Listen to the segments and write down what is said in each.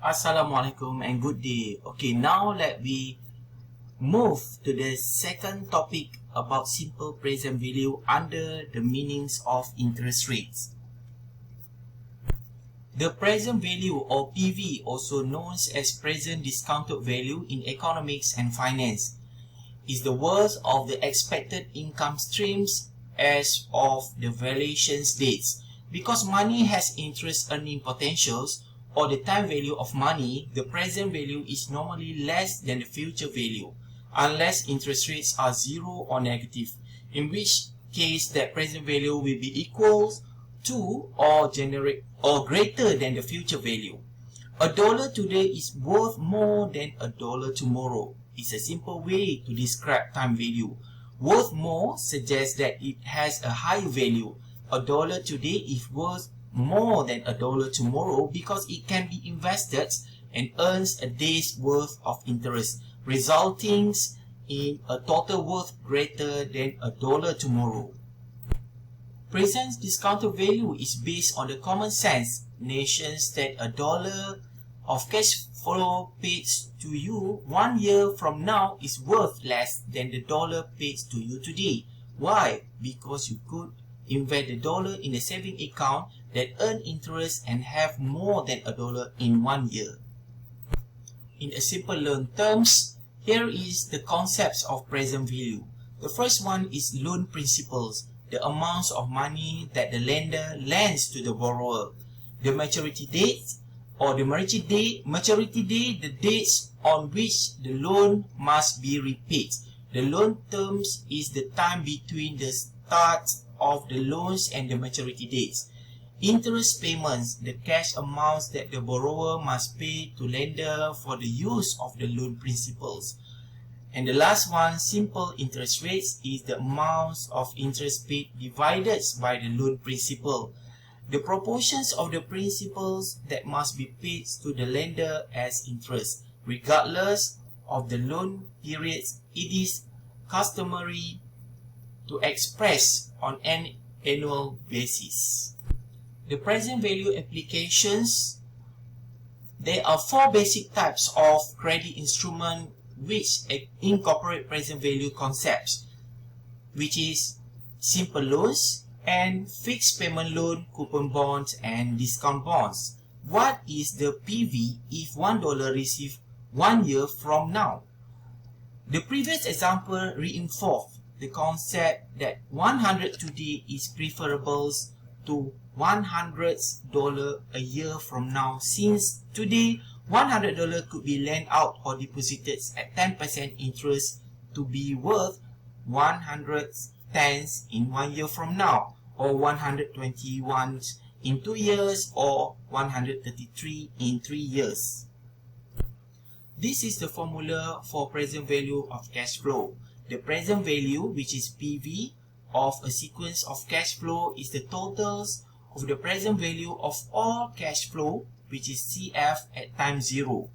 Assalamualaikum and good day. Okay, now let me move to the second topic about simple present value under the meanings of interest rates. The present value or PV, also known as present discounted value in economics and finance, is the worth of the expected income streams as of the valuation dates. Because money has interest earning potentials, or the time value of money, the present value is normally less than the future value, unless interest rates are zero or negative, in which case that present value will be equal to or greater than the future value. A dollar today is worth more than a dollar tomorrow. It's a simple way to describe time value. Worth more suggests that it has a higher value. A dollar today is worth more than a dollar tomorrow because it can be invested and earns a day's worth of interest, resulting in a total worth greater than a dollar tomorrow. Present discounted value is based on the common sense notions that a dollar of cash flow paid to you 1 year from now is worth less than the dollar paid to you today. Why? Because you could invest the dollar in a saving account that earn interest and have more than a dollar in 1 year. In a simple loan terms, here is the concepts of present value. The first one is loan principles, the amounts of money that the lender lends to the borrower. The maturity date or the maturity date, the dates on which the loan must be repaid. The loan terms is the time between the start of the loans and the maturity dates. Interest payments, the cash amounts that the borrower must pay to lender for the use of the loan principles. And the last one, simple interest rates, is the amounts of interest paid divided by the loan principal. The proportions of the principals that must be paid to the lender as interest, regardless of the loan periods. It is customary to express on an annual basis. The present value applications, there are 4 basic types of credit instrument which incorporate present value concepts, which is simple loans and fixed payment loan, coupon bonds and discount bonds. What is the PV if $1 received 1 year from now? The previous example reinforced the concept that 100 today is preferable to $100 a year from now, since today $100 could be lent out or deposited at 10% interest to be worth 110 in 1 year from now, or 121 in 2 years, or 133 in 3 years. This is the formula for present value of cash flow. The present value, which is PV, of a sequence of cash flow is the totals of the present value of all cash flow, which is CF at time 0.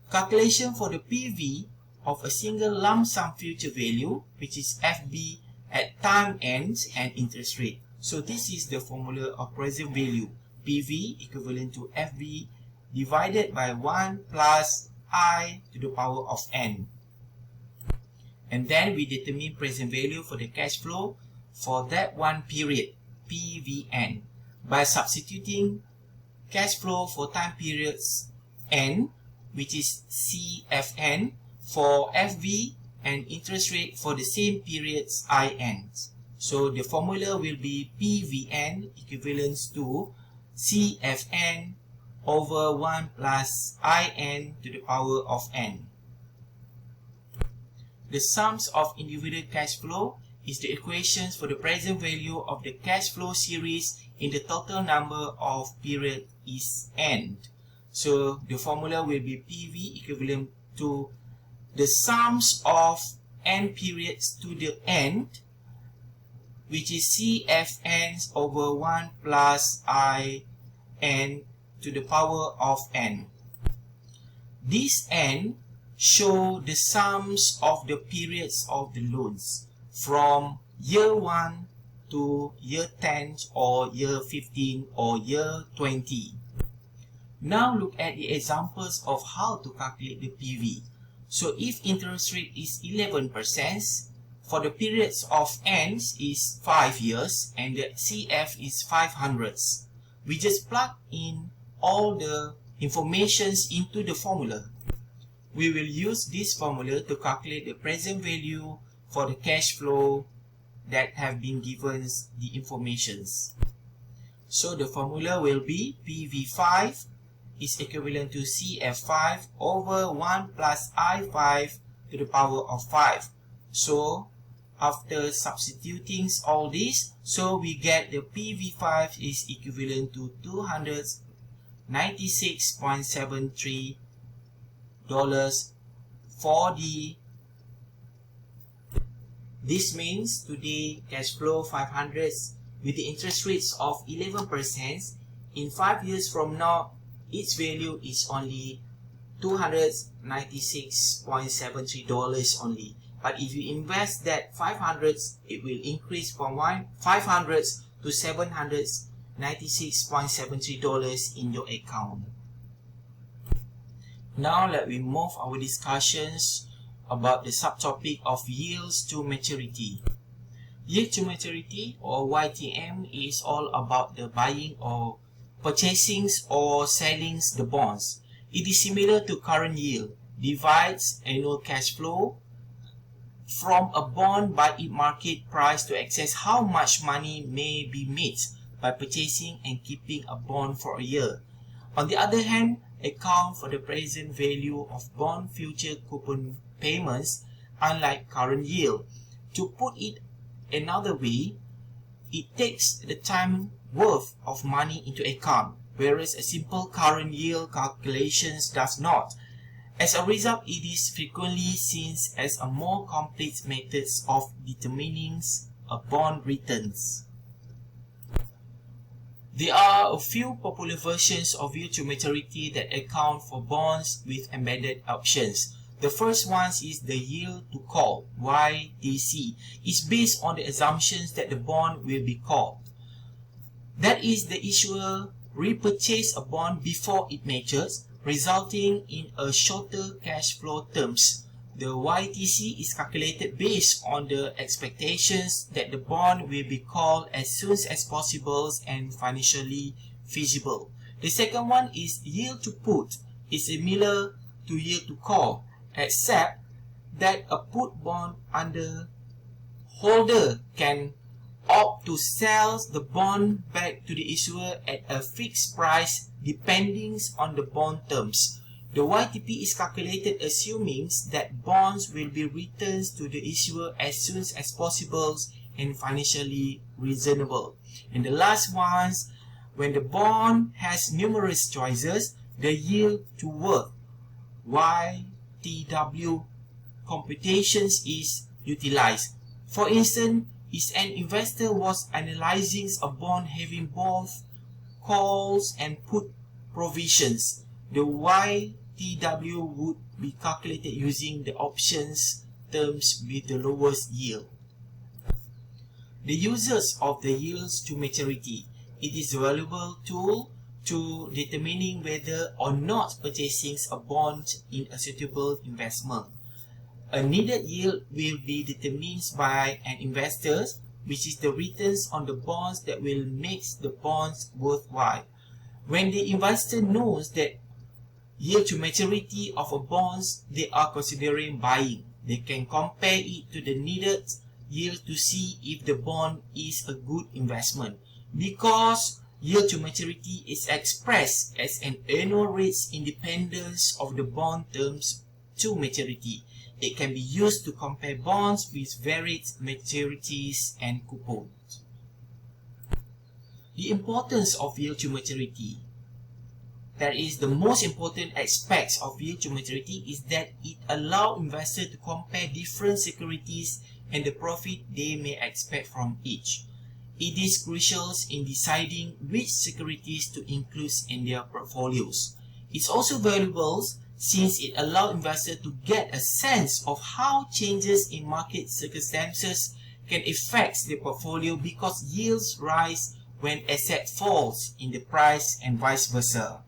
Calculation for the PV of a single lump sum future value, which is FB at time ends and interest rate. So this is the formula of present value. PV equivalent to FB divided by 1 plus I to the power of n. And then we determine present value for the cash flow for that one period, PVN, by substituting cash flow for time periods n, which is CFN, for FV, and interest rate for the same periods IN. So the formula will be PVN equivalent to CFN over 1 plus IN to the power of n. The sums of individual cash flow is the equations for the present value of the cash flow series in the total number of period is n. So the formula will be PV equivalent to the sums of n periods to the end, which is CFN over 1 plus IN to the power of n. This n show the sums of the periods of the loans from year 1 to year 10 or year 15 or year 20. Now look at the examples of how to calculate the PV. So if interest rate is 11%, for the periods of N is 5 years and the CF is 500. We just plug in all the informations into the formula. We will use this formula to calculate the present value for the cash flow that have been given the informations. So the formula will be PV5 is equivalent to CF5 over 1 plus I5 to the power of 5. So after substituting all this, so we get the PV5 is equivalent to $296.73 for the. This means today cash flow 500 with the interest rates of 11%. In 5 years from now, its value is only $296.73 only. But if you invest that 500, it will increase from 500 to $796.73 in your account. Now let we move our discussions about the subtopic of yields to maturity. Yield to maturity or YTM is all about the buying or purchasing or selling the bonds. It is similar to current yield, divides annual cash flow from a bond by its market price to assess how much money may be made by purchasing and keeping a bond for a year. On the other hand, account for the present value of bond future coupon payments, unlike current yield. To put it another way, it takes the time worth of money into account, whereas a simple current yield calculations does not. As a result, it is frequently seen as a more complex method of determining a bond returns. There are a few popular versions of yield to maturity that account for bonds with embedded options. The first one is the yield to call, YTC. It's based on the assumptions that the bond will be called. That is, the issuer repurchase a bond before it matures, resulting in a shorter cash flow terms. The YTC is calculated based on the expectations that the bond will be called as soon as possible and financially feasible. The second one is yield to put. It's similar to yield to call, except that a put bond under holder can opt to sell the bond back to the issuer at a fixed price depending on the bond terms. The YTP is calculated assuming that bonds will be returned to the issuer as soon as possible and financially reasonable. And the last one, when the bond has numerous choices, the yield to worth YTW computations is utilized. For instance, if an investor was analyzing a bond having both calls and put provisions, the YTW would be calculated using the options terms with the lowest yield. The uses of the yields to maturity. It is a valuable tool to determining whether or not purchasing a bond in a suitable investment. A needed yield will be determined by an investor, which is the returns on the bonds that will make the bonds worthwhile. When the investor knows that yield to maturity of a bonds they are considering buying, they can compare it to the needed yield to see if the bond is a good investment. Because yield to maturity is expressed as an annual rate independent of the bond terms to maturity, it can be used to compare bonds with varied maturities and coupons. The importance of yield to maturity. That is, the most important aspect of yield to maturity is that it allows investors to compare different securities and the profit they may expect from each. It is crucial in deciding which securities to include in their portfolios. It's also valuable since it allows investors to get a sense of how changes in market circumstances can affect their portfolio, because yields rise when asset falls in the price and vice versa.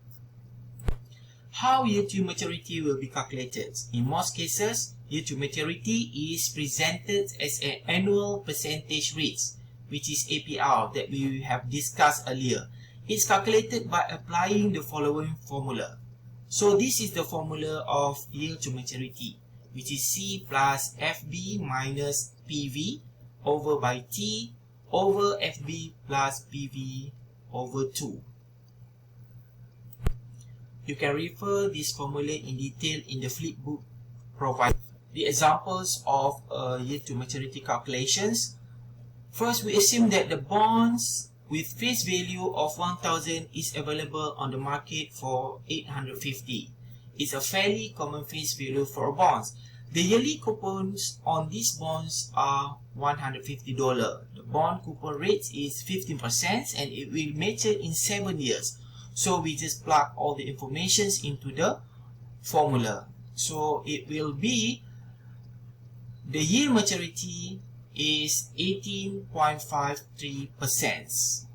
How yield to maturity will be calculated? In most cases, yield to maturity is presented as an annual percentage rate, which is APR that we have discussed earlier. It's calculated by applying the following formula. So this is the formula of yield to maturity, which is C plus FB minus PV over by T over FB plus PV over 2. You can refer this formula in detail in the flipbook provided. The examples of yield to maturity calculations. First, we assume that the bonds with face value of 1000 is available on the market for 850. It's a fairly common face value for bonds. The yearly coupons on these bonds are $150. The bond coupon rate is 15% and it will mature in 7 years. So we just plug all the information into the formula. So it will be the yield maturity is 18.53%.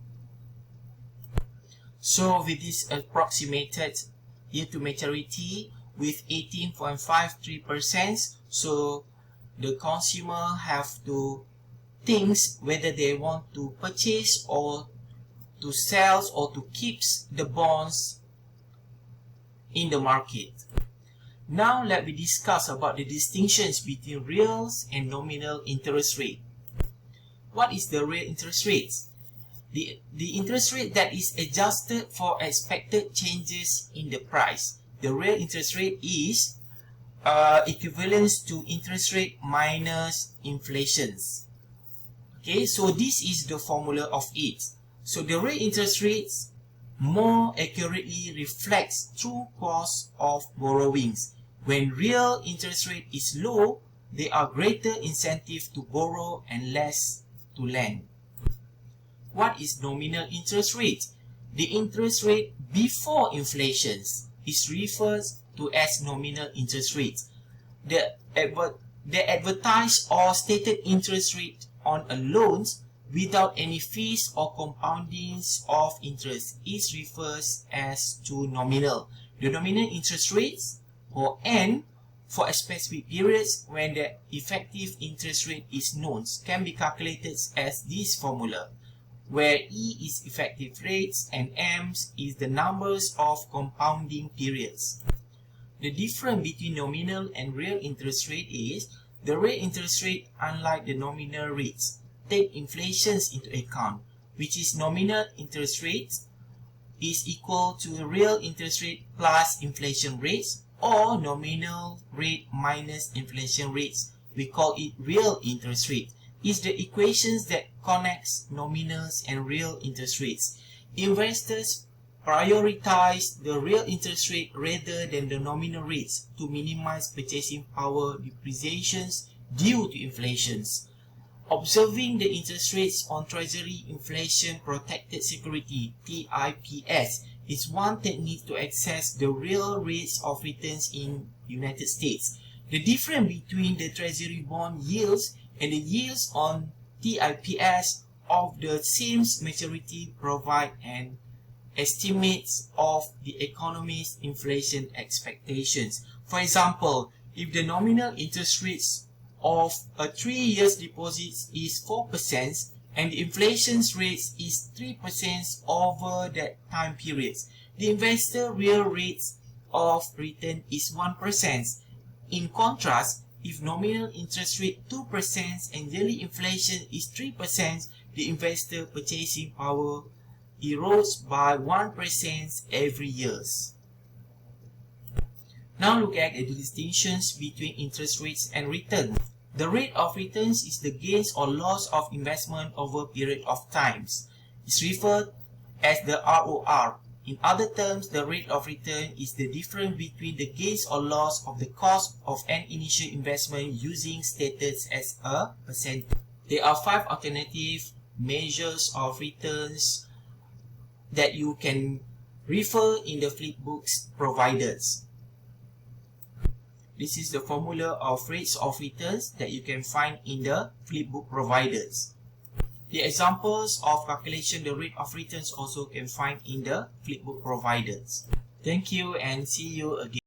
So with this approximated yield to maturity with 18.53%, so the consumer have to think whether they want to purchase or to sell or to keep the bonds in the market. Now let me discuss about the distinctions between real and nominal interest rate. What is the real interest rate? The interest rate that is adjusted for expected changes in the price. The real interest rate is equivalent to interest rate minus inflation. Okay, so this is the formula of it. So the real interest rates more accurately reflects true cost of borrowings. When real interest rate is low, there are greater incentive to borrow and less to lend. What is nominal interest rate? The interest rate before inflation is referred to as nominal interest rate. The advertised or stated interest rate on a loan without any fees or compoundings of interest is referred as to nominal. The nominal interest rates or N for a specific periods when the effective interest rate is known can be calculated as this formula, where E is effective rates and M is the numbers of compounding periods. The difference between nominal and real interest rate is the real interest rate, unlike the nominal rates, take inflation into account, which is nominal interest rate is equal to the real interest rate plus inflation rates, or nominal rate minus inflation rates. We call it real interest rate. Is the equations that connects nominals and real interest rates. Investors prioritize the real interest rate rather than the nominal rates to minimize purchasing power depreciations due to inflations. Observing the interest rates on Treasury Inflation Protected Security (TIPS) is one technique to access the real rates of returns in United States. The difference between the Treasury bond yields and the yields on TIPS of the same maturity provide an estimate of the economy's inflation expectations. For example, if the nominal interest rates of a 3-year deposit is 4% and the inflation rate is 3% over that time period, the investor real rate of return is 1%. In contrast, if nominal interest rate 2% and yearly inflation is 3%, the investor purchasing power erodes by 1% every year. Now look at the distinctions between interest rates and return. The rate of returns is the gains or loss of investment over a period of times. It's referred as the ROR. In other terms, the rate of return is the difference between the gains or loss of the cost of an initial investment using stated as a percentage. There are 5 alternative measures of returns that you can refer in the flipbooks provided. This is the formula of rates of returns that you can find in the flipbook provided. The examples of calculation the rate of returns also can find in the flipbook provided. Thank you and see you again.